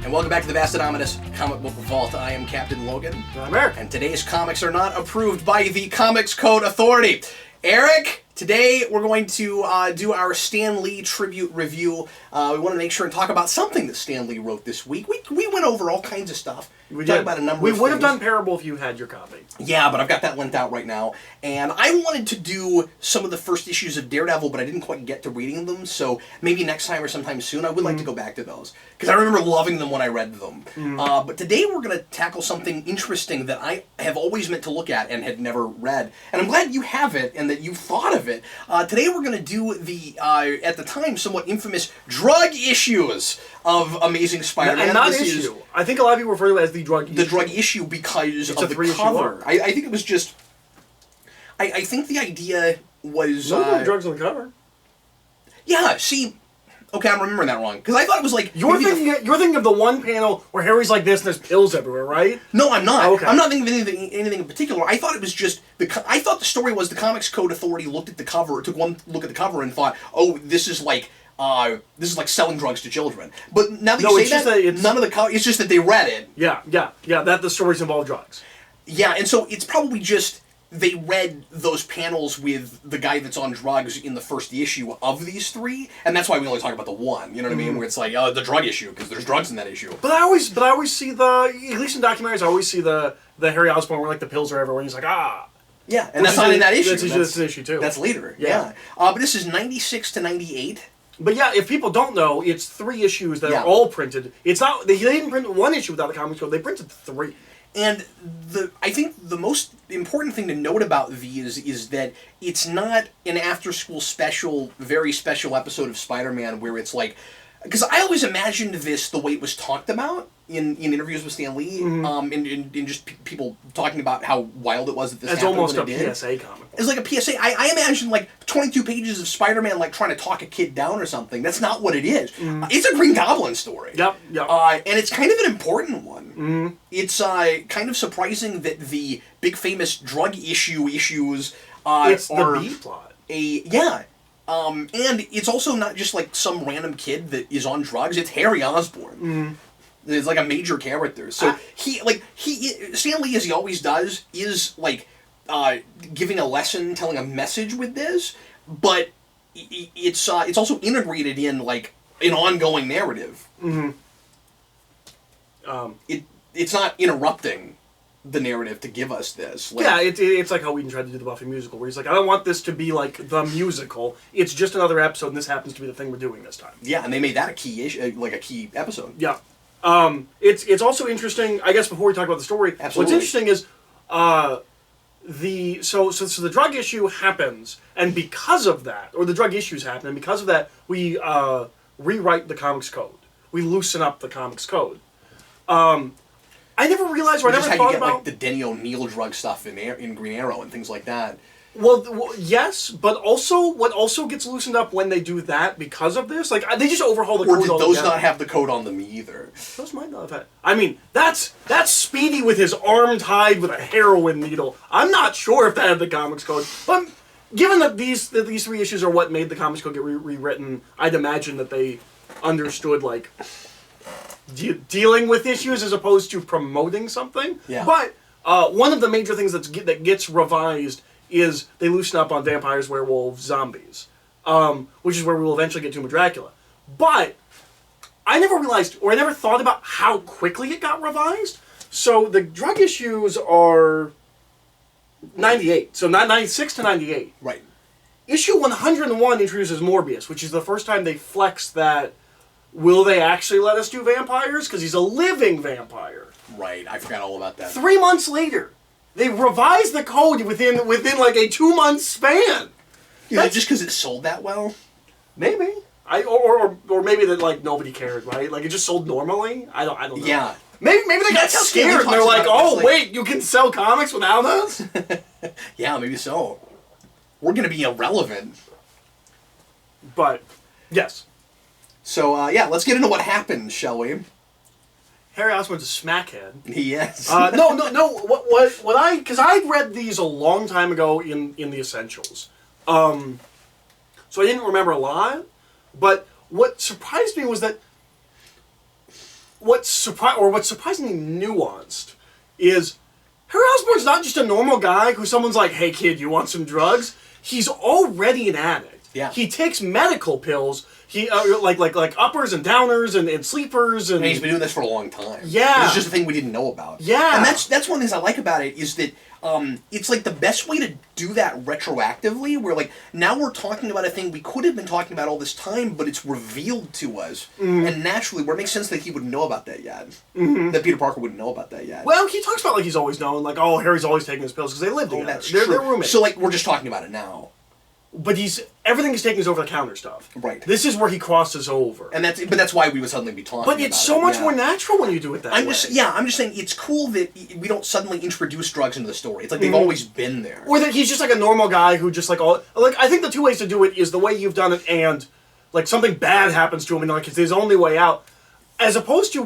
And welcome back to the vast anonymous comic book vault. I am Captain Logan. And I'm Eric. And today's comics are not approved by the Comics Code Authority. Eric, today we're going to do our Stan Lee tribute review. We want to make sure and talk about something that Stan Lee wrote this week. We went over all kinds of stuff. We talked did. about a number we of would have things. done Parable if you had your copy. Yeah, but I've got that linked out right now. And I wanted to do some of the first issues of Daredevil, but I didn't quite get to reading them, so maybe next time or sometime soon I would like to go back to those. Because I remember loving them when I read them. But today we're going to tackle something interesting that I have always meant to look at and had never read. And I'm glad you have it and that you thought of it. Today we're going to do the, at the time, somewhat infamous drug issues of Amazing Spider-Man. And not issue. I think a lot of people refer to it as the drug issue. The drug issue because it's of the cover. I think it was just... I think the idea was... No drugs on the cover. Yeah, see... Okay, I'm remembering that wrong. Because I thought it was like... You're thinking of the one panel where Harry's like this and there's pills everywhere, right? No, I'm not. Oh, okay. I'm not thinking of anything in particular. I thought it was just... I thought the story was the Comics Code Authority looked at the cover, took one look at the cover and thought, oh, this is like selling drugs to children. But now that you say that, none of the cover... It's just that they read it. Yeah, that the stories involve drugs. Yeah, and so it's probably just... They read those panels with the guy that's on drugs in the first issue of these three, and that's why we only talk about the one. You know what I mean? Where it's like, oh, the drug issue because there's drugs in that issue. But I always see at least in documentaries, I always see the Harry Osborn where like the pills are everywhere, and he's like, ah. Yeah, and that's not in that issue. That's an issue too. That's later. Yeah. But this is 96 to 98. But yeah, if people don't know, it's 3 issues that are all printed. It's not they didn't print one issue without the Comics Code. They printed 3. And I think the most important thing to note about these is that it's not an after-school special, very special episode of Spider-Man where it's like... Because I always imagined this the way it was talked about in interviews with Stan Lee, and just people talking about how wild it was that this happened. It's almost a PSA comic. It's like a PSA. I imagine like 22 pages of Spider-Man like trying to talk a kid down or something. That's not what it is. It's a Green Goblin story. Yep. And it's kind of an important one. It's kind of surprising that the big famous drug issues it's are the B plot. And it's also not just like some random kid that is on drugs. It's Harry Osborn. It's like a major character. So Stan Lee, as he always does, is like giving a lesson, telling a message with this, but it's also integrated in like an ongoing narrative. It's not interrupting the narrative to give us this. It's like how Whedon tried to do the Buffy musical, where he's like, I don't want this to be like the musical. It's just another episode, and this happens to be the thing we're doing this time. Yeah, and they made that a key issue, like a key episode. Yeah. It's also interesting, I guess, before we talk about the story, Absolutely. What's interesting is the drug issue happens, and because of that, or the drug issues happen, and because of that, we rewrite the Comics Code. We loosen up the Comics Code. I never realized, or I never thought about... Which is how you get, like, the Denny O'Neil drug stuff in Green Arrow and things like that. Well, yes, but also, what also gets loosened up when they do that because of this, like, they just overhaul the code altogether. Or did those not have the code on them either? Those might not have had... I mean, that's Speedy with his arm tied with a heroin needle. I'm not sure if that had the Comics Code, but given that these 3 issues are what made the Comics Code get rewritten, I'd imagine that they understood, like... dealing with issues as opposed to promoting something. Yeah. But one of the major things that gets revised is they loosen up on vampires, werewolves, zombies, which is where we will eventually get to Dracula. But I never realized, or I never thought about how quickly it got revised. So the drug issues are 98, so not 96 to 98. Right. Issue 101 introduces Morbius, which is the first time they flex that. Will they actually let us do vampires? Because he's a living vampire. Right, I forgot all about that. 3 months later, they revised the code within like a 2-month span. Yeah, just because it sold that well? Maybe. Or maybe that like nobody cared, right? Like it just sold normally. I don't know. Yeah. Maybe they got scared and they're like, oh wait, you can sell comics without us? Yeah, maybe so. We're gonna be irrelevant. But yes. So, let's get into what happened, shall we? Harry Osborn's a smackhead. Yes. No. Because I'd read these a long time ago in the Essentials. So I didn't remember a lot. But what surprised me was that what's surprisingly nuanced is Harry Osborn's not just a normal guy who someone's like, hey kid, you want some drugs? He's already an addict. Yeah. He takes medical pills. He like uppers and downers and sleepers and he's been doing this for a long time. Yeah. It's just a thing we didn't know about. Yeah. And that's one of the things I like about it is that it's like the best way to do that retroactively, where like now we're talking about a thing we could have been talking about all this time, but it's revealed to us, and naturally, where it makes sense that he wouldn't know about that yet, that Peter Parker wouldn't know about that yet. Well, he talks about like he's always known, like, oh, Harry's always taking his pills because they live together. That's they're true. roommates. So like we're just talking about it now. But everything he's taking is over the counter stuff. Right. This is where he crosses over. And that's why we would suddenly be talking about it. But it's so much more natural when you do it that way. I'm just saying it's cool that we don't suddenly introduce drugs into the story. It's like they've always been there. Or that he's just like a normal guy who just like I think the two ways to do it is the way you've done it and like something bad happens to him and like it's his only way out. As opposed to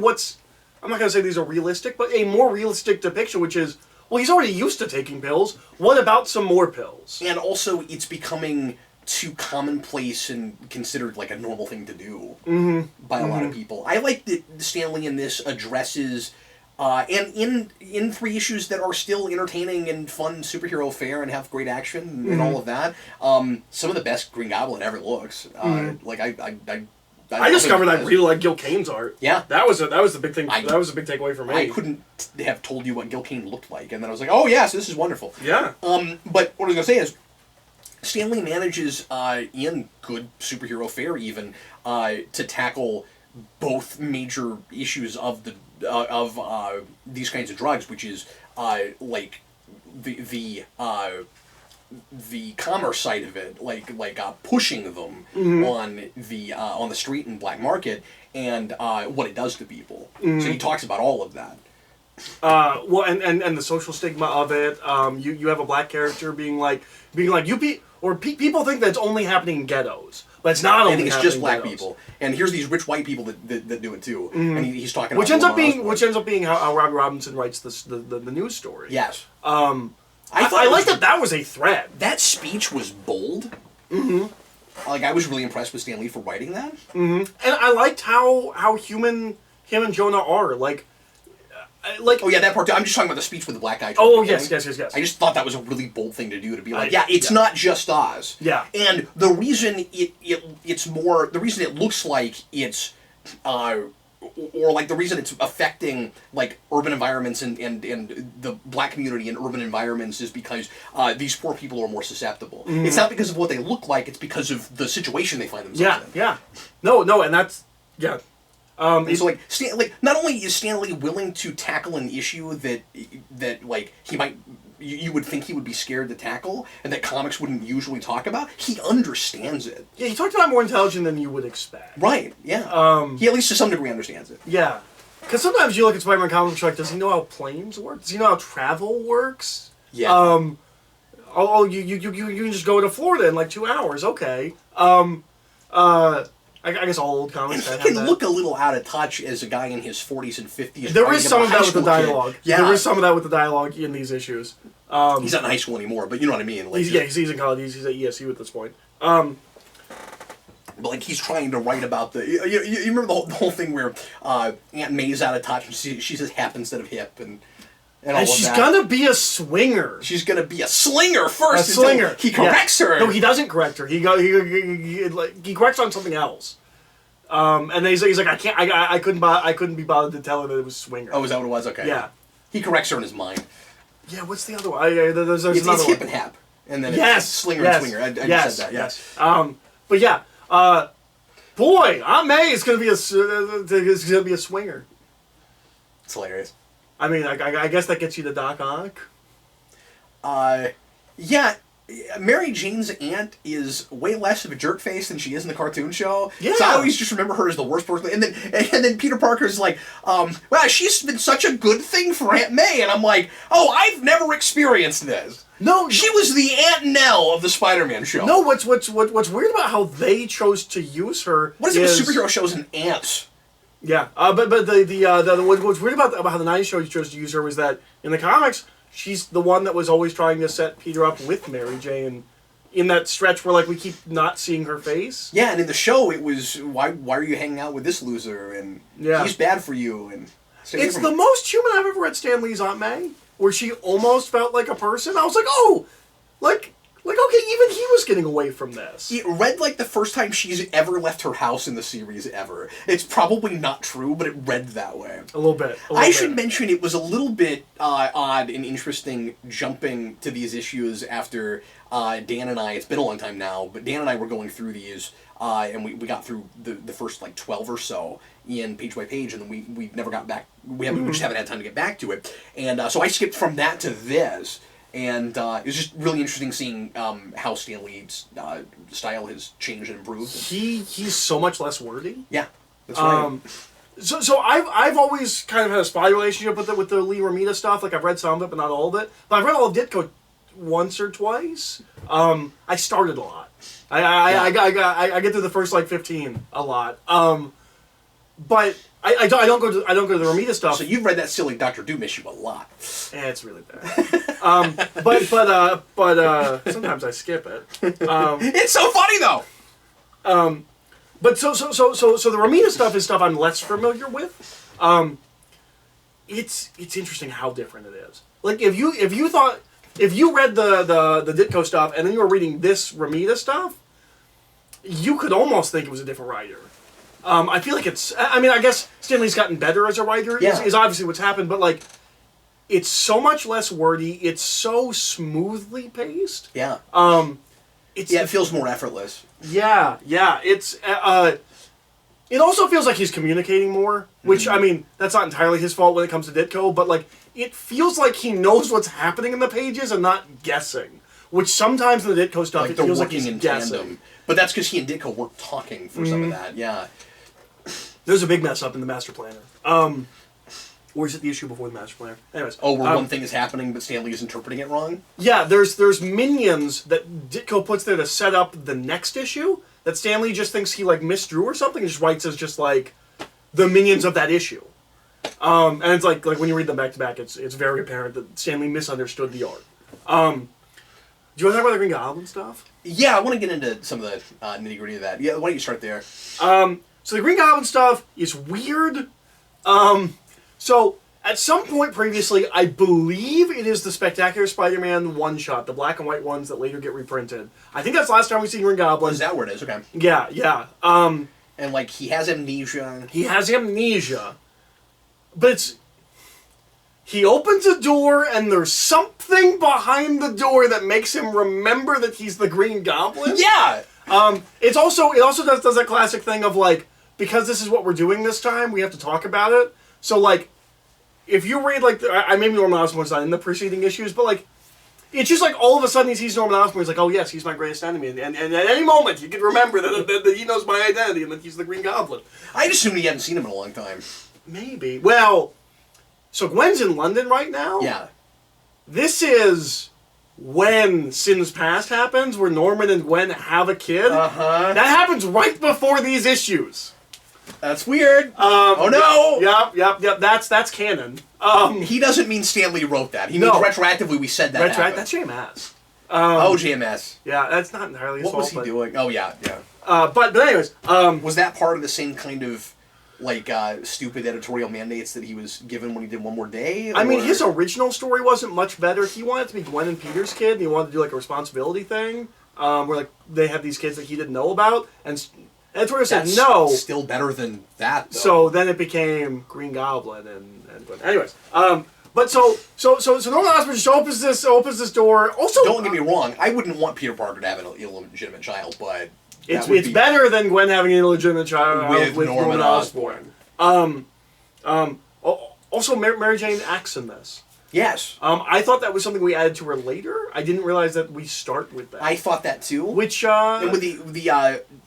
I'm not gonna say these are realistic, but a more realistic depiction, which is, well, he's already used to taking pills. What about some more pills? And also, it's becoming too commonplace and considered like a normal thing to do by a lot of people. I like that Stanley in this addresses, and in 3 issues that are still entertaining and fun superhero fare and have great action and all of that. Some of the best Green Goblin ever looks. Like I discovered I really like Gil Kane's art. Yeah, that was the big thing. That was a big takeaway for me. I couldn't have told you what Gil Kane looked like, and then I was like, oh yeah, so this is wonderful. Yeah. But what I was gonna say is, Stanley manages in good superhero fare even to tackle both major issues of these kinds of drugs, which is like the commerce side of it, like pushing them on the street and black market, and what it does to people. So he talks about all of that. Well, and the social stigma of it. You have a black character being like people think that it's only happening in ghettos, but it's not. I think it's just black people, and here's these rich white people that do it too. And he's talking which about ends up being how Robbie Robinson writes the news story. Yes. I like that was a threat. That speech was bold. Like I was really impressed with Stan Lee for writing that. And I liked how human him and Jonah are. Like. Oh yeah, that part too. I'm just talking about the speech with the black guy. Oh yes. I just thought that was a really bold thing to do, to be like, it's not just Oz. Yeah. And the reason the reason it looks like it's, or like the reason it's affecting like urban environments and the black community in urban environments is because these poor people are more susceptible. It's not because of what they look like; it's because of the situation they find themselves in. Yeah. No, and that's And so, not only is Stan Lee willing to tackle an issue that like he might, you would think he would be scared to tackle, and that comics wouldn't usually talk about, he understands it. Yeah, he talked about it more intelligent than you would expect. Right. Yeah. He at least to some degree understands it. Yeah, because sometimes you look at Spider-Man comics, like, does he know how planes work? Does he know how travel works? Yeah. You can just go to Florida in like 2 hours. Okay. I guess all old comics. And he can look a little out of touch as a guy in his 40s and 50s. There is some of that with the dialogue. Yeah. There is some of that with the dialogue in these issues. He's not in high school anymore, but you know what I mean. Like, he's in college. He's at ESU at this point. But like he's trying to write about the. You remember the whole thing where Aunt May's out of touch and she says hap instead of hip and she's gonna be a swinger. She's gonna be a slinger first. A slinger. He corrects her. No, he doesn't correct her. He corrects on something else. And then he's like, I couldn't be bothered to tell her that it was swinger. Oh, is that what it was? Okay. Yeah. He corrects her in his mind. Yeah. What's the other one? There's it's another hip one. and hap, and then it's slinger and swinger. I just said that. Yes. But yeah. Boy, Aunt May is gonna be a swinger. It's hilarious. I mean, I guess that gets you to Doc Ock. Yeah, Mary Jane's aunt is way less of a jerk face than she is in the cartoon show. Yeah. So I always just remember her as the worst person. And then Peter Parker's like, well, she's been such a good thing for Aunt May. And I'm like, oh, I've never experienced this. No, she was the Aunt Nell of the Spider-Man show. No, what's weird about how they chose to use her? What is it with superhero shows and ants? Yeah, but what's weird about how the '90s show chose to use her was that in the comics she's the one that was always trying to set Peter up with Mary Jane, in that stretch where like we keep not seeing her face. Yeah, and in the show it was why are you hanging out with this loser and he's bad for you and it's the most human I've ever read Stan Lee's Aunt May, where she almost felt like a person. I was like, oh, like okay, even he was getting away from this. It read like the first time she's ever left her house in the series ever. It's probably not true, but it read that way. A little bit. I should mention it was a little bit odd and interesting jumping to these issues after Dan and I, it's been a long time now, but Dan and I were going through these, and we got through the first like 12 or so in page by page, and then we never got back, we just haven't had time to get back to it. And so I skipped from that to this. And it was just really interesting seeing how Stan Lee's style has changed and improved. He's so much less wordy. Yeah, that's right. So I've always kind of had a spy relationship with the Lee Romita stuff. Like I've read some of it, but not all of it. But I've read all of Ditko once or twice. I started a lot. I get through the first like 15 a lot. But I don't go to the Romita stuff. So you've read that silly Dr. Doom issue a lot. It's really bad. But sometimes I skip it. It's so funny though. But so the Romita stuff is stuff I'm less familiar with. It's interesting how different it is. Like if you read the Ditko stuff and then you were reading this Romita stuff, you could almost think it was a different writer. I feel like it's... I mean, I guess Stan Lee's gotten better as a writer, is obviously what's happened, but, like, it's so much less wordy, it's so smoothly paced. Yeah. It feels more effortless. Yeah, it's... it also feels like he's communicating more, which, I mean, that's not entirely his fault when it comes to Ditko, but, like, it feels like he knows what's happening in the pages and not guessing. Which sometimes in the Ditko stuff, like it feels like he's in guessing. tandem. But that's because he and Ditko were talking for some of that, yeah. There's a big mess up in the Master Planner. Or is it the issue before the Master Planner? Anyways. Oh, where one thing is happening, but Stan Lee is interpreting it wrong? Yeah, there's minions that Ditko puts there to set up the next issue that Stan Lee just thinks he, like, misdrew or something, and just writes as just, like, the minions of that issue. And it's like when you read them back to back, it's very apparent that Stan Lee misunderstood the art. Do you want to talk about the Green Goblin stuff? Yeah, I want to get into some of the nitty-gritty of that. Yeah, why don't you start there? So the Green Goblin stuff is weird. So at some point previously, I believe it is the Spectacular Spider-Man one-shot, the black and white ones that later get reprinted. I think that's the last time we've seen Green Goblin. Is that where it is? Okay. Yeah. And, like, he has amnesia. He has amnesia. But it's... He opens a door, and there's something behind the door that makes him remember that he's the Green Goblin. Yeah! It also does that classic thing of, like, because this is what we're doing this time, we have to talk about it. So, like, if you read, like, maybe Norman Osborn's not in the preceding issues, but, like, it's just like all of a sudden he sees Norman Osborn, he's like, oh yes, he's my greatest enemy, and at any moment he can remember that he knows my identity and that he's the Green Goblin. I just assumed he hadn't seen him in a long time. Maybe. Well... So Gwen's in London right now? Yeah. This is when Sin's Past happens, where Norman and Gwen have a kid. Uh-huh. That happens right before these issues. That's weird. Oh no! Yep. That's canon. He doesn't mean Stan Lee wrote that. He means retroactively we said that happened. That's JMS. JMS. Yeah, that's not entirely his fault. What was he doing? Oh, yeah. But anyways... was that part of the same kind of... like, stupid editorial mandates that he was given when he did One More Day? Or? I mean, his original story wasn't much better. He wanted to be Gwen and Peter's kid, and he wanted to do, like, a responsibility thing, where, like, they have these kids that he didn't know about, and editorial said no. Still better than that, though. So then it became Green Goblin and Gwen. Anyways, but so Norman Osborn just opens this door. Also, don't get me wrong, I wouldn't want Peter Parker to have an illegitimate child, but... It's better than Gwen having an illegitimate child with Norman Osborn. Also, Mary Jane acts in this. Yes. I thought that was something we added to her later. I didn't realize that we start with that. I thought that too. Which and with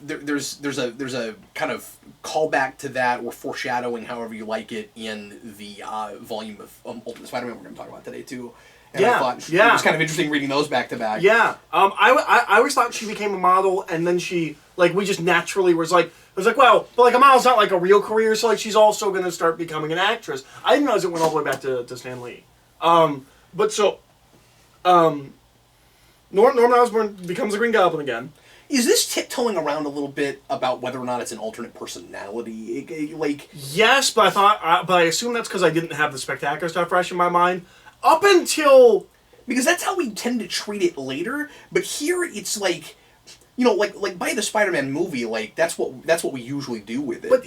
there's a kind of callback to that or foreshadowing, however you like it, in the volume of Ultimate Spider-Man we're going to talk about today too. And I thought it was kind of interesting reading those back to back. Yeah. I always thought she became a model, and then she, like, we just naturally was like, well, but, like, a model's not, like, a real career, so, like, she's also going to start becoming an actress. I didn't realize it went all the way back to Stan Lee. Norman Osborn becomes the Green Goblin again. Is this tiptoeing around a little bit about whether or not it's an alternate personality? Like, yes, but I assume that's because I didn't have the spectacular stuff fresh in my mind up until because that's how we tend to treat it later. But here it's like, you know, like by the Spider-Man movie, like that's what we usually do with it. But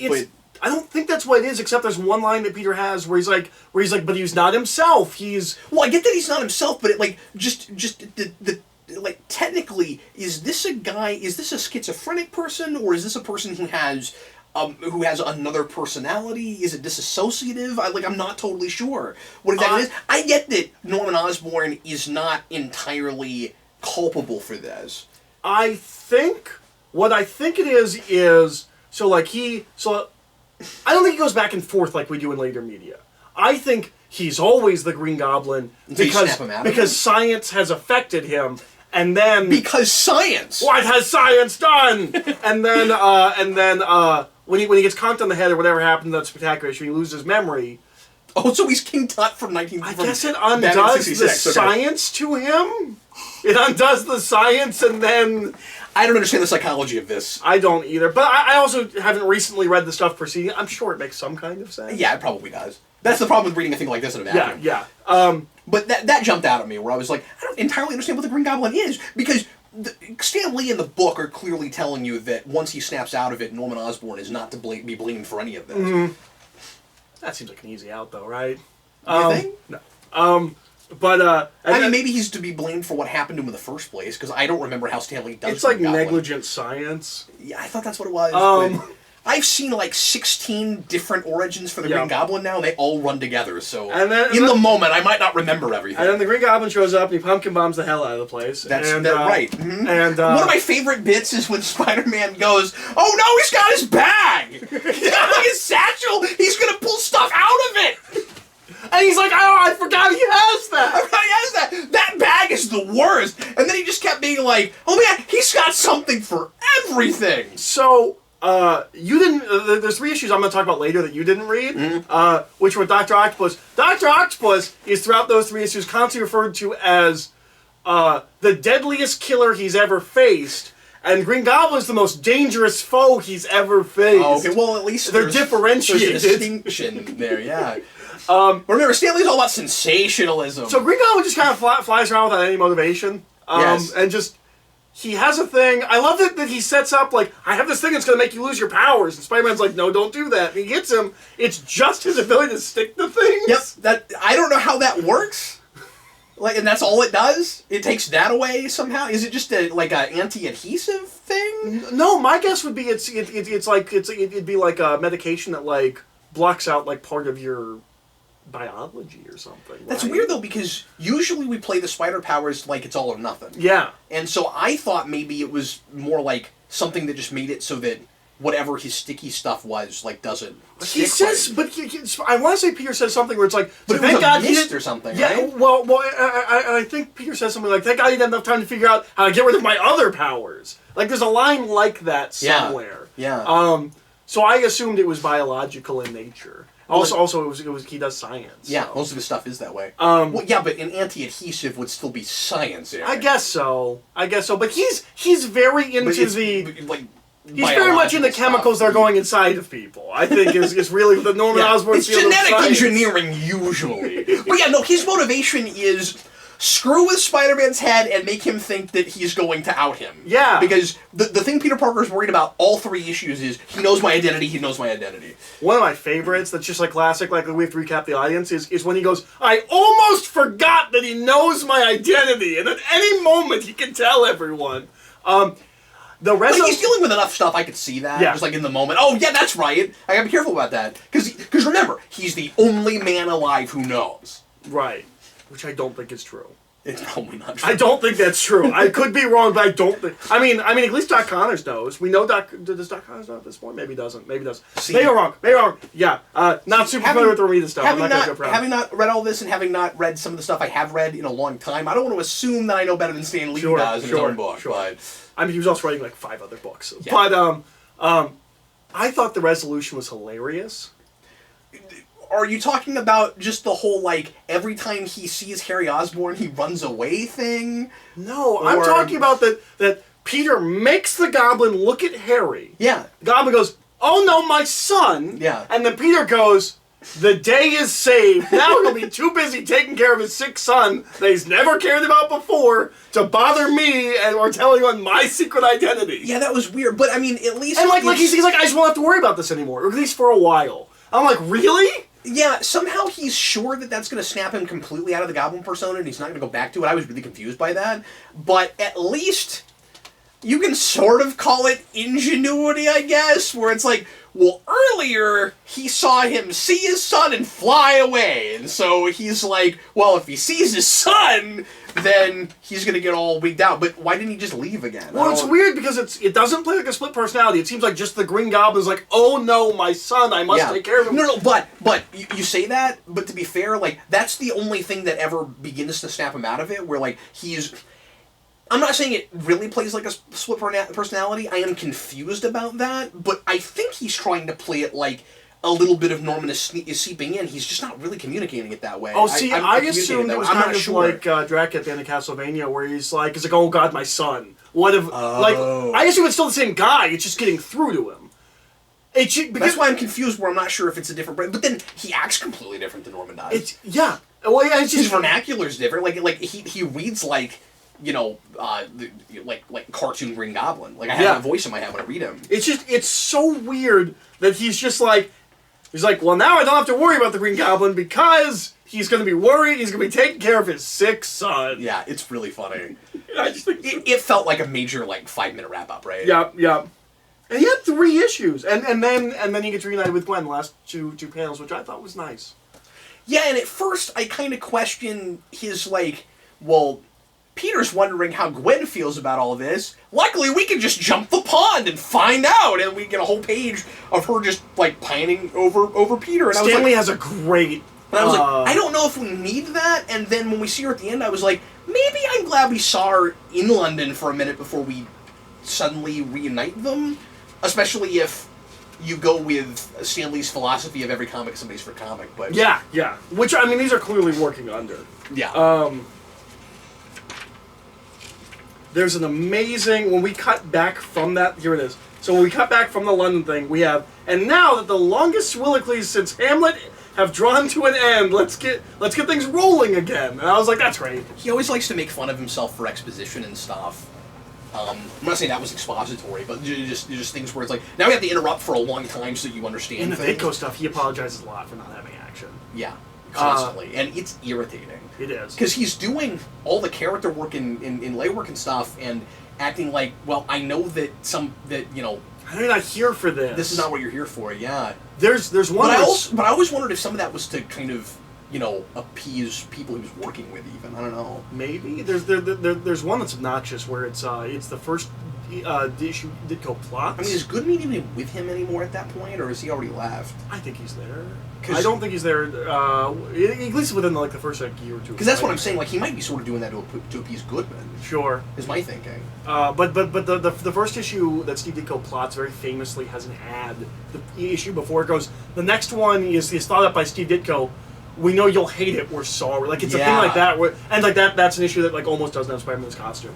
I don't think that's what it is. Except there's one line that Peter has where he's like, but he's not himself. Well, I get that he's not himself, but it like just the like technically, is this a schizophrenic person, or is this a person who has another personality? Is it disassociative? I'm not totally sure what exactly it is. I get that Norman Osborn is not entirely culpable for this. I think it is so I don't think he goes back and forth like we do in later media. I think he's always the Green Goblin because science has affected him. And then because science. What has science done? and then when he gets conked on the head or whatever happened to that spectacular issue, he loses memory. Oh, so he's King Tut from 19. I guess it undoes the science to him. It undoes the science, and then I don't understand the psychology of this. I don't either. But I also haven't recently read the stuff preceding. I'm sure it makes some kind of sense. Yeah, it probably does. That's the problem with reading a thing like this in a vacuum. Yeah. But that jumped out at me, where I was like, I don't entirely understand what the Green Goblin is, because Stan Lee and the book are clearly telling you that once he snaps out of it, Norman Osborn is not to be blamed for any of this. Mm-hmm. That seems like an easy out, though, right? You think? No. But I mean, maybe he's to be blamed for what happened to him in the first place, because I don't remember how Stan Lee does. It's like negligent science. Yeah, I thought that's what it was. I've seen like 16 different origins for the Green Goblin now, and they all run together. So in the moment, I might not remember everything. And then the Green Goblin shows up, and he pumpkin bombs the hell out of the place. That's right. Mm-hmm. And one of my favorite bits is when Spider-Man goes, "Oh no, he's got his bag! He's got his satchel! He's gonna pull stuff out of it!" And he's like, "Oh, I forgot he has that! I forgot he has that! That bag is the worst!" And then he just kept being like, "Oh man, he's got something for everything!" So... you didn't. There's 3 issues I'm going to talk about later that you didn't read, which were Dr. Octopus. Dr. Octopus is throughout those 3 issues constantly referred to as the deadliest killer he's ever faced, and Green Goblin is the most dangerous foe he's ever faced. Oh, okay, well at least they're differentiated. There's a distinction there, yeah. Remember, Stan Lee's all about sensationalism. So Green Goblin just kind of flies around without any motivation, yes. And just. He has a thing. I love that he sets up, like, I have this thing that's going to make you lose your powers. And Spider-Man's like, no, don't do that. And he hits him. It's just his ability to stick to things. Yep. I don't know how that works. Like, and that's all it does? It takes that away somehow? Is it just an anti-adhesive thing? No, my guess would be it'd be like a medication that, like, blocks out, like, part of your biology or something. That's right? weird though, because usually we play the spider powers like it's all or nothing. Yeah. And so I thought maybe it was more like something that just made it so that whatever his sticky stuff was, like, doesn't stick. He says, right. but I want to say Peter says something where it's like, but thank God he mist or something, yeah, right? Well, I think Peter says something like, thank God he didn't have enough time to figure out how to get rid of my other powers. Like, there's a line like that somewhere. Yeah. So I assumed it was biological in nature. Also, it was he does science. Yeah, so. most of his stuff is that way. Well, yeah, but an anti-adhesive would still be science, Eric. I guess so. But he's very into he's very much into chemicals that are going inside of people. I think is really the Norman Osborn it's field genetic of science. engineering usually. But yeah, no, his motivation is screw with Spider-Man's head and make him think that he's going to out him. Yeah. Because the thing Peter Parker is worried about all 3 issues is he knows my identity, he knows my identity. One of my favorites that's just like classic, like we have to recap the audience, is when he goes, I almost forgot that he knows my identity, and at any moment he can tell everyone. He's dealing with enough stuff, I could see that. Yeah. Just like in the moment. Oh, yeah, that's right. I gotta be careful about that. Because remember, he's the only man alive who knows. Right. Which I don't think is true. It's probably not true. I don't think that's true. I could be wrong, but I don't think... I mean, at least Doc Connors knows. We know does Doc Connors know at this point? Maybe he doesn't. Maybe he does. Maybe I'm wrong. Yeah. Not super familiar with the Ramita stuff. Having not read all this and having not read some of the stuff I have read in a long time, I don't want to assume that I know better than Stan Lee does in his own book. Sure. But he was also writing like 5 other books. Yeah. But I thought the resolution was hilarious. are you talking about just the whole, like, every time he sees Harry Osborn, he runs away thing? No, I'm talking about that Peter makes the Goblin look at Harry. Yeah. The Goblin goes, "Oh no, my son!" Yeah. And then Peter goes, "The day is saved. Now he'll be too busy taking care of his sick son that he's never cared about before to bother me or telling on my secret identity." Yeah, that was weird, but I mean, at least... And like he's like, "I just won't have to worry about this anymore, or at least for a while." I'm like, really? Yeah, somehow he's sure that that's going to snap him completely out of the Goblin persona and he's not going to go back to it. I was really confused by that. But at least you can sort of call it ingenuity, I guess, where it's like, well, earlier he saw him see his son and fly away. And so he's like, well, if he sees his son, then he's going to get all wigged out. But why didn't he just leave again? Well, it's weird because it doesn't play like a split personality. It seems like just the Green Goblin's like, "Oh no, my son, I must take care of him." No, but you say that, but to be fair, like, that's the only thing that ever begins to snap him out of it, where, like, he's... I'm not saying it really plays like a split personality. I am confused about that, but I think he's trying to play it like a little bit of Norman is seeping in. He's just not really communicating it that way. Oh, see, I assumed it was kind of like Drac at the end of Castlevania, where he's like, "Oh God, my son." What if, like, I assume it's still the same guy. It's just getting through to him. That's why I'm confused. Where I'm not sure if it's a different brand, but then he acts completely different than Norman does. Yeah. Well, yeah, it's just his vernacular's different. Like he reads like, you know, like cartoon Green Goblin. Like, I have a voice in my head when I read him. It's so weird that he's like, well, now I don't have to worry about the Green Goblin because he's going to be worried. He's going to be taking care of his sick son. Yeah, it's really funny. I just think it felt like a major 5-minute wrap up, right? Yeah. And he had 3 issues, and then he gets reunited with Gwen the last two panels, which I thought was nice. Yeah, and at first I kind of questioned his Peter's wondering how Gwen feels about all this. Luckily, we can just jump the pond and find out, and we get a whole page of her just pining over Peter. And Stanley has a great. And I was like, I don't know if we need that. And then when we see her at the end, I was like, maybe I'm glad we saw her in London for a minute before we suddenly reunite them. Especially if you go with Stanley's philosophy of every comic somebody's for comic. But yeah. Which, I mean, these are clearly working under. Yeah. There's an amazing, when we cut back from that, here it is. So when we cut back from the London thing, we have, and now that the longest soliloquies since Hamlet have drawn to an end, let's get things rolling again. And I was like, that's great. He always likes to make fun of himself for exposition and stuff. I'm not saying that was expository, but just things where it's like, now we have to interrupt for a long time so that you understand In the things. Ditko stuff, he apologizes a lot for not having action. Yeah, constantly. And it's irritating. It is. Because he's doing all the character work in lay work and stuff, and acting like, well, I know that you know... I'm not here for this. This is not what you're here for, yeah. There's one... But I always wondered if some of that was to kind of, you know, appease people he was working with even. I don't know. Maybe. There's one that's obnoxious where it's the first issue Ditko plot. I mean, is Goodman even with him anymore at that point, or has he already left? I think he's there. I don't think he's there, at least within the first year or two. Because that's what I'm saying. He might be sort of doing that to appease Goodman. Sure. Is my thinking. But the first issue that Steve Ditko plots very famously has an ad. The issue before it goes, the next one is thought up by Steve Ditko. We know you'll hate it. We're sorry. It's a thing like that. And that's an issue that almost doesn't have Spider-Man's costume.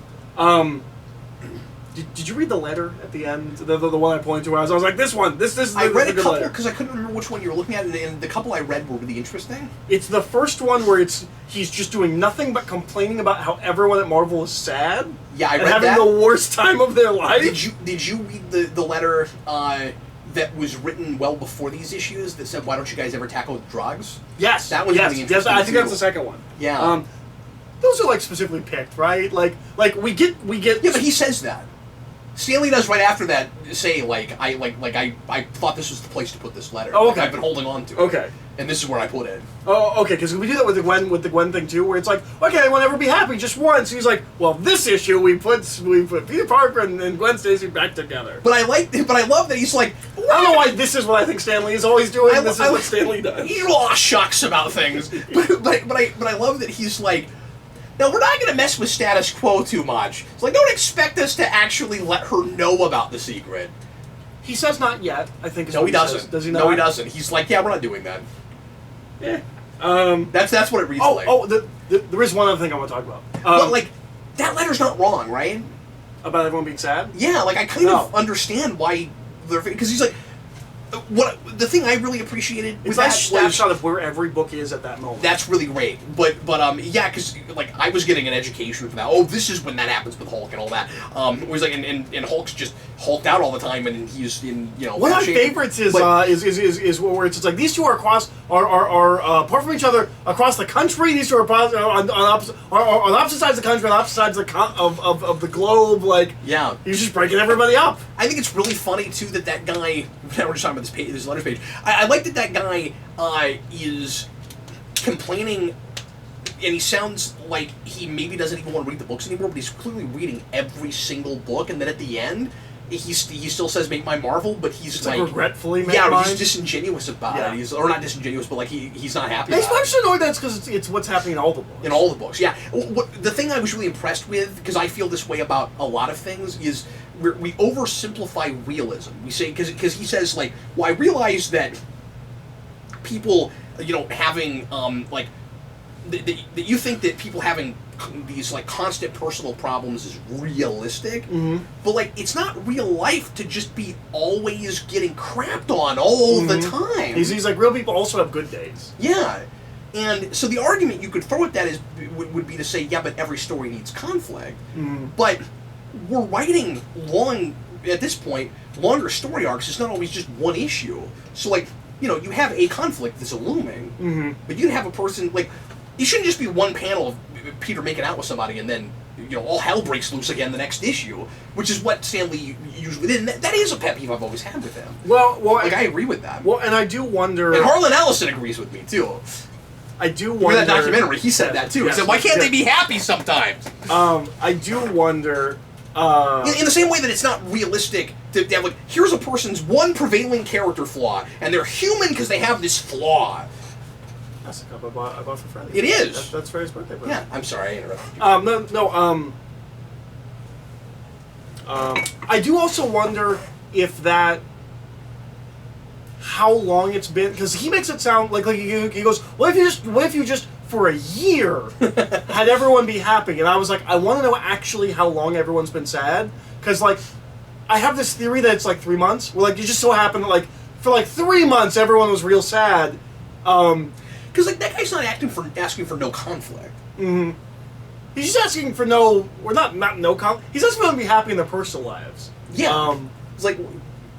Did you read the letter at the end? The one I pointed to where I was like, this one, this I read a couple because I couldn't remember which one you were looking at, and the couple I read were really interesting. It's the first one where he's just doing nothing but complaining about how everyone at Marvel is sad. Yeah, I read having that. The worst time of their life. Did you read the letter that was written well before these issues that said, why don't you guys ever tackle drugs? Yes. That one's really interesting. I think that's the second one. Yeah. Those are specifically picked, right? We get. Yeah, but he says that. Stanley does right after that say I thought this was the place to put this letter. Oh, okay. I've been holding on to it. Okay. And this is where I put it. Oh, okay. Because we do that with the Gwen thing too, where it's like, okay, we'll never be happy just once. He's like, well, this issue we put Peter Parker and Gwen Stacy back together. But I love that he's like, I don't know why this is what I think Stanley is always doing. This is what Stanley does. He's aw shucks about things. but I love that he's like, no, we're not going to mess with status quo too much. It's like, don't expect us to actually let her know about the secret. He says not yet, I think. No, he doesn't. Does he not? No, he doesn't. He's like, yeah, we're not doing that. That's what it reads like. There is one other thing I want to talk about. But like, that letter's not wrong, right? About everyone being sad? Yeah, like I kind of understand why they're, because he's like, what the thing I really appreciated it's with that that snapshot of where every book is at that moment. That's really great, but yeah, because like I was getting an education from that. Oh, this is when that happens with Hulk and all that. It was like, and Hulk's just hulked out all the time, and he's in One of my favorites is where it's just like these two are apart from each other across the country. These two are on opposite sides of the country, on opposite sides of the globe. Like he's just breaking everybody up. I think it's really funny too that guy. Now we're just talking about this letters page. I like that guy is complaining, and he sounds like he maybe doesn't even want to read the books anymore, but he's clearly reading every single book, and then at the end, he still says "Make my Marvel," but he's like regretfully make mine. He's disingenuous about it. Or not disingenuous, but like he's not happy. I'm actually annoyed that's because it's what's happening in all the books. In all the books, yeah. The thing I was really impressed with, because I feel this way about a lot of things, is we oversimplify realism. We say because he says like, well, I realize that people, having like that you think that people having these like constant personal problems is realistic, but like it's not real life to just be always getting crapped on all the time. He's like, real people also have good days. Yeah. And so the argument you could throw at that would be to say, yeah, but every story needs conflict. But we're writing at this point, longer story arcs. It's not always just one issue. So like, you have a conflict that's looming, but you can have a person, like, you shouldn't just be one panel of Peter making out with somebody and then, all hell breaks loose again the next issue, which is what Stan Lee usually did. And that is a pet peeve I've always had with him. Well, like, I agree with that. Well, and I do wonder... And Harlan Ellison agrees with me, too. I do wonder... In that documentary, he said that, too. He said, why can't they be happy sometimes? I do wonder... in the same way that it's not realistic to have, like, here's a person's one prevailing character flaw, and they're human because they have this flaw. That's a cup I bought for Friday. It is. That's Freddy's birthday present. Yeah, I'm sorry, I interrupted you. I do also wonder if that... How long it's been... Because he makes it sound like he goes, what if you just for a year had everyone be happy? And I was like, I want to know actually how long everyone's been sad. Because, like, I have this theory that it's like 3 months. Where, like, it just so happened that, like, for like 3 months everyone was real sad. Because like that guy's not asking for no conflict. He's just asking for no, or not no conflict. He's asking for them to be happy in their personal lives. Yeah. It's like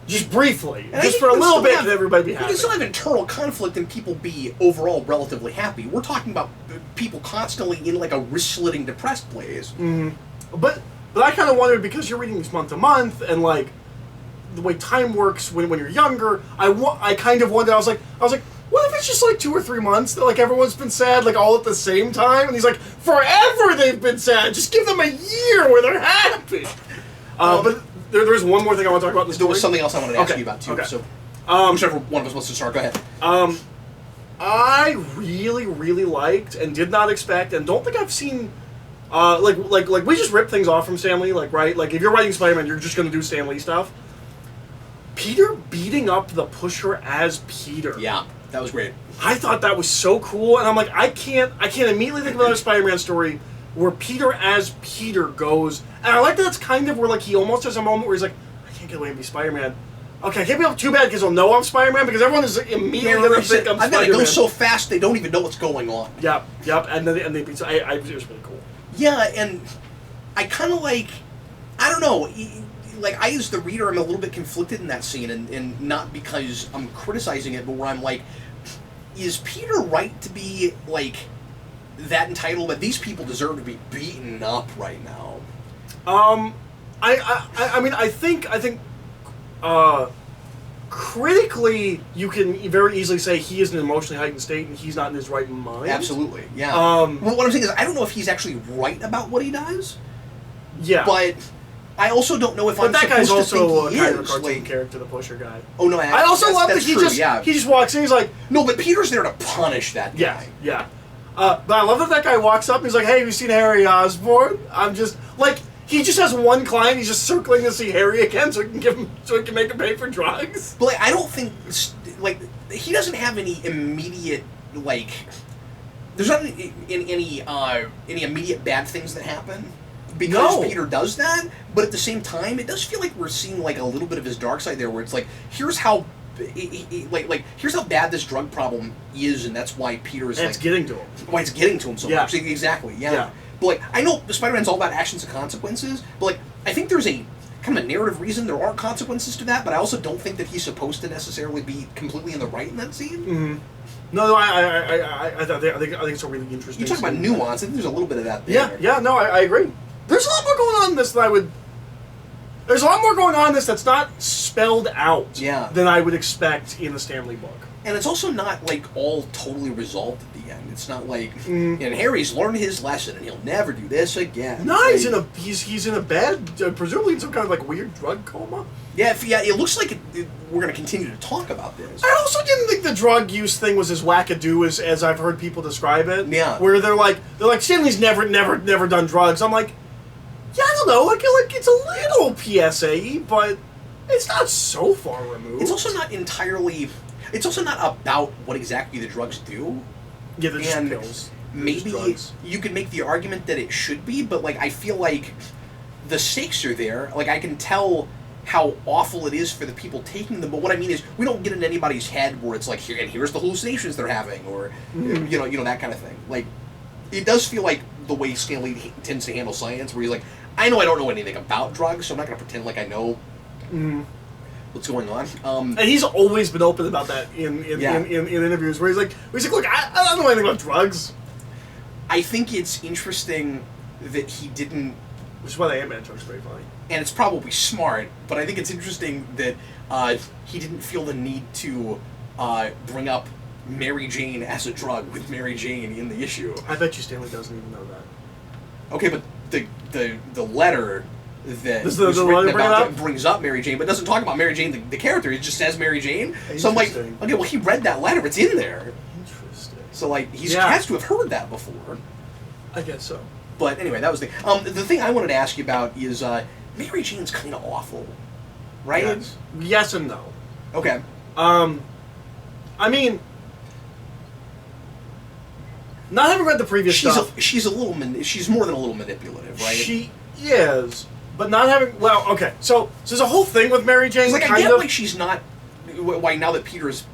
just briefly, just for a little bit, that everybody be happy. You can still have internal conflict and people be overall relatively happy. We're talking about people constantly in like a wrist-slitting depressed place. But I kind of wondered, because you're reading these month to month, and like the way time works when you're younger, I kind of wondered. I was like. What if it's just like 2 or 3 months that like everyone's been sad like all at the same time? And he's like, forever they've been sad. Just give them a year where they're happy. But there's one more thing I want to talk about in this story. There was something else I wanted to ask you about too. Okay. So, whichever one of us wants to start, go ahead. I really, really liked and did not expect, and don't think I've seen. Like we just rip things off from Stan Lee, like, right? Like if you're writing Spider-Man, you're just gonna do Stan Lee stuff. Peter beating up the Pusher as Peter. Yeah. That was great. I thought that was so cool, and I'm like, I can't immediately think of another Spider-Man story where Peter as Peter goes, and I like that it's kind of where like he almost has a moment where he's like, I can't get away and be Spider-Man. Okay, I can't be up too bad because they'll know I'm Spider-Man, because everyone is immediately going to think I'm Spider-Man. I've got to go so fast they don't even know what's going on. Yep, and they it was really cool. Yeah, and I kind of like, I don't know. Like, I, as the reader, I'm a little bit conflicted in that scene, and not because I'm criticizing it, but where I'm like, is Peter right to be, like, that entitled? But these people deserve to be beaten up right now. I mean, I think, critically, you can very easily say he is in an emotionally heightened state and he's not in his right mind. Absolutely, yeah. Well, what I'm saying is, I don't know if he's actually right about what he does. Yeah. But I also don't know if I'm supposed to think he is. But that guy's also a kind of a cartoon character, the Pusher guy. Oh, no, I also love that he just walks in, he's like... No, but Peter's there to punish that guy. Yeah. But I love that guy walks up and he's like, hey, have you seen Harry Osborn? I'm just... Like, he just has one client, he's just circling to see Harry again so he can make him pay for drugs. But, like, I don't think... Like, he doesn't have any immediate like there's not any immediate bad things that happen because Peter does that, but at the same time, it does feel like we're seeing like a little bit of his dark side there, where it's like here's how. Here's how bad this drug problem is, and that's why Peter's and it's getting to him. Why it's getting to him so much. Exactly. Yeah. But like, I know Spider-Man's all about actions and consequences, but like, I think there's a kind of a narrative reason there aren't consequences to that. But I also don't think that he's supposed to necessarily be completely in the right in that scene. Mm-hmm. No, I think it's a really interesting. You talk about nuance. I think there's a little bit of that there. Yeah. No, I agree. There's a lot more going on in this There's a lot more going on in this that's not spelled out than I would expect in the Stan Lee book. And it's also not, like, all totally resolved at the end. It's not like, and Harry's learned his lesson and he'll never do this again. No, he's in a bad, presumably in some kind of, like, weird drug coma. Yeah, it looks like we're going to continue to talk about this. I also didn't think the drug use thing was as wackadoo as I've heard people describe it. Yeah. Where they're like, Stanley's never done drugs. I'm like, yeah, I don't know, like it's a little PSA-y, but it's not so far removed. It's also not entirely... It's also not about what exactly the drugs do. Yeah, they're just pills. Maybe you could make the argument that it should be, but like I feel like the stakes are there. Like I can tell how awful it is for the people taking them, but what I mean is we don't get in anybody's head where it's like here's the hallucinations they're having, or you know that kind of thing. Like it does feel like the way Stan Lee tends to handle science, where he's like, I don't know anything about drugs, so I'm not going to pretend like I know what's going on. And he's always been open about that in interviews, where he's like, look, I don't know anything about drugs. I think it's interesting that he didn't... Which is why the Ant-Man joke's very funny. And it's probably smart, but I think it's interesting that he didn't feel the need to bring up Mary Jane as a drug with Mary Jane in the issue. I bet you Stanley doesn't even know that. Okay, but the letter that was written about that brings up Mary Jane, but doesn't talk about Mary Jane, the character. It just says Mary Jane. So I'm like, okay, well, he read that letter. It's in there. Interesting. So, like, he has to have heard that before. I guess so. But anyway, that was the... the thing I wanted to ask you about is Mary Jane's kind of awful, right? Yes and no. Okay. I mean... Not having read the previous stuff... She's more than a little manipulative, right? She is, but not having... Well, okay, so there's a whole thing with Mary Jane. Like, I get, like, she's not... Why, now that Peter's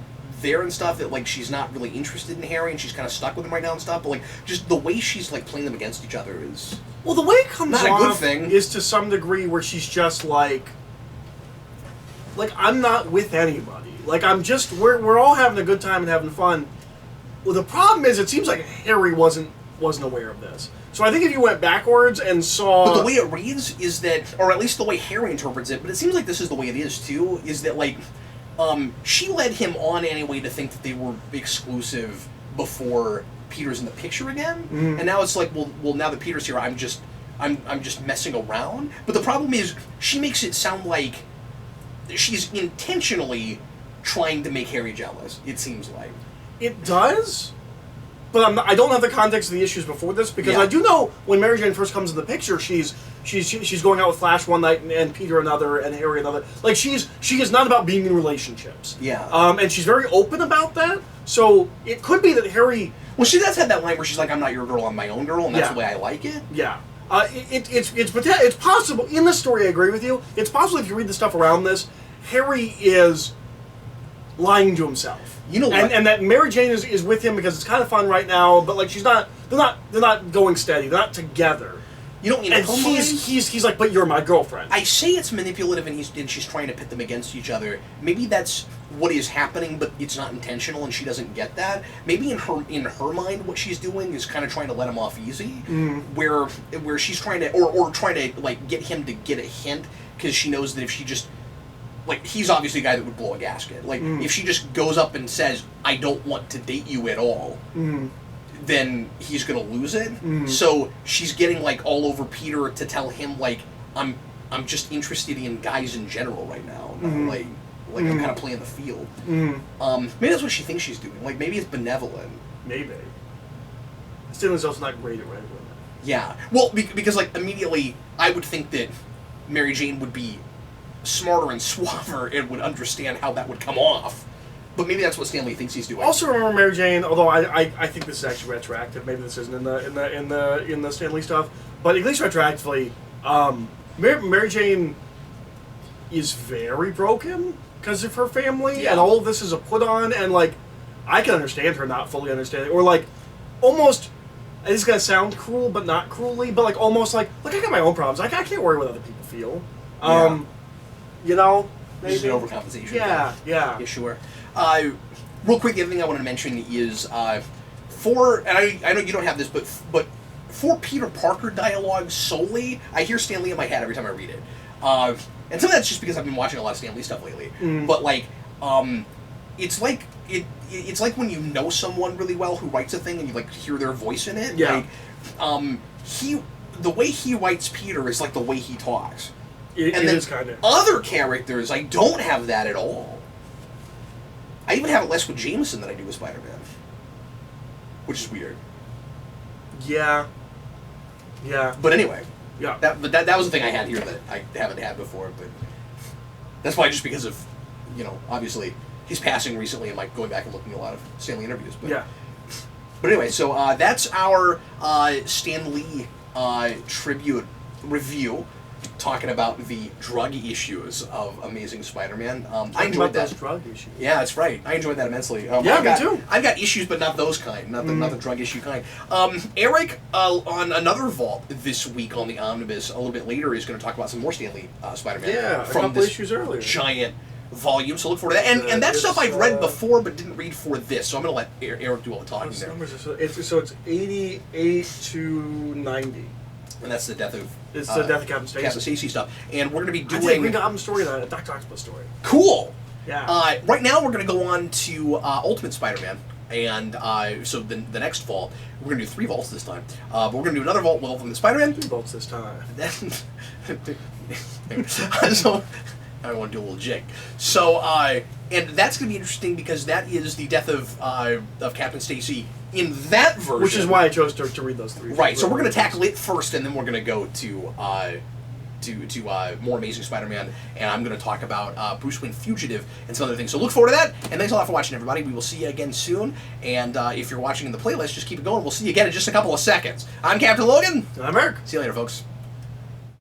there and stuff, that, like, she's not really interested in Harry and she's kind of stuck with him right now and stuff, but, like, just the way she's, like, playing them against each other is... Well, the way it comes not off a good thing. Is to some degree where she's just, like, I'm not with anybody. Like, I'm just... We're all having a good time and having fun. Well, the problem is, it seems like Harry wasn't aware of this. So I think if you went backwards and saw... But the way it reads is that, or at least the way Harry interprets it, but it seems like this is the way it is too, is that, like, she led him on anyway to think that they were exclusive before Peter's in the picture again, and now it's like, well, now that Peter's here, I'm just messing around. But the problem is, she makes it sound like she's intentionally trying to make Harry jealous, it seems like. It does, but I don't have the context of the issues before this, because I do know when Mary Jane first comes in the picture, she's going out with Flash one night and Peter another and Harry another. Like, she is not about being in relationships. Yeah. And she's very open about that. So it could be that Harry... Well, she does have that line where she's like, I'm not your girl, I'm my own girl, and that's the way I like it. Yeah. It's possible, in this story I agree with you, it's possible if you read the stuff around this, Harry is lying to himself. You know what? And that Mary Jane is with him because it's kind of fun right now, but like they're not going steady. They're not together. You know, and he's like, but you're my girlfriend. I say it's manipulative, and she's trying to pit them against each other. Maybe that's what is happening, but it's not intentional, and she doesn't get that. Maybe in her mind, what she's doing is kind of trying to let him off easy, where she's trying to or trying to like get him to get a hint, because she knows that if she just... Like, he's obviously a guy that would blow a gasket. Like, if she just goes up and says, I don't want to date you at all, then he's going to lose it. So she's getting, like, all over Peter to tell him, like, I'm just interested in guys in general right now. Like I'm kind of playing the field. Maybe that's what she thinks she's doing. Like, maybe it's benevolent. Maybe. Stanley's also not great at writing women. Yeah. Well, because, like, immediately, I would think that Mary Jane would be smarter and suaver and would understand how that would come off. But maybe that's what Stan Lee thinks he's doing. Also remember Mary Jane, although I think this is actually retroactive. Maybe this isn't in the Stan Lee stuff, but at least retroactively, Mary Jane is very broken because of her family, and all of this is a put on, and like I can understand her not fully understanding, or like almost. It's gonna sound cruel, but not cruelly, but like almost like, look, I got my own problems. Like I can't worry what other people feel. You know, maybe This is an overcompensation. Yeah. Sure. Real quick, the other thing I wanted to mention is and I know you don't have this, but for Peter Parker dialogue solely, I hear Stan Lee in my head every time I read it. And some of that's just because I've been watching a lot of Stan Lee stuff lately. But like, it's like it's like when you know someone really well who writes a thing and you like hear their voice in it. Yeah. Like, the way he writes Peter is like the way he talks. It and then is kind of. Other characters, I don't have that at all. I even have it less with Jameson than I do with Spider-Man, which is weird. Yeah. But anyway, Yeah. that was the thing I had here that I haven't had before. But that's probably just because of, obviously his passing recently and like going back and looking at a lot of Stan Lee interviews. But, Yeah. But anyway, so that's our Stan Lee tribute review, talking about the drug issues of Amazing Spider-Man. I enjoyed that. Those drug issues. Yeah, that's right. I enjoyed that immensely. Me too. I've got issues, but not those kind. Not the drug issue kind. Eric, on another vault this week on the Omnibus, a little bit later, is going to talk about some more Stan Lee Spider-Man. Yeah, from a couple this issues earlier. giant volume. So look forward to that. And that stuff I've read before, but didn't read for this. So I'm going to let Eric do all the talking there. It's 88 to 90. And that's the death of... It's the death of Captain Stacy. Captain Stacy stuff. And we're going to be I did doing... bring the album story, a Dr. Octopus story. Cool! Yeah. Right now we're going to go on to Ultimate Spider-Man. And so the next vault, we're going to do 3 vaults this time. But we're going to do another vault with Ultimate Spider-Man. 3 vaults this time. So I want to do a little jig. So, and that's going to be interesting because that is the death of Captain Stacy in that version. Which is why I chose to read those 3. Right, so we're going to tackle it first, and then we're going to go to more Amazing Spider-Man, and I'm going to talk about Bruce Wayne Fugitive and some other things. So look forward to that, and thanks a lot for watching, everybody. We will see you again soon, and if you're watching in the playlist, just keep it going. We'll see you again in just a couple of seconds. I'm Captain Logan. And I'm Eric. See you later, folks.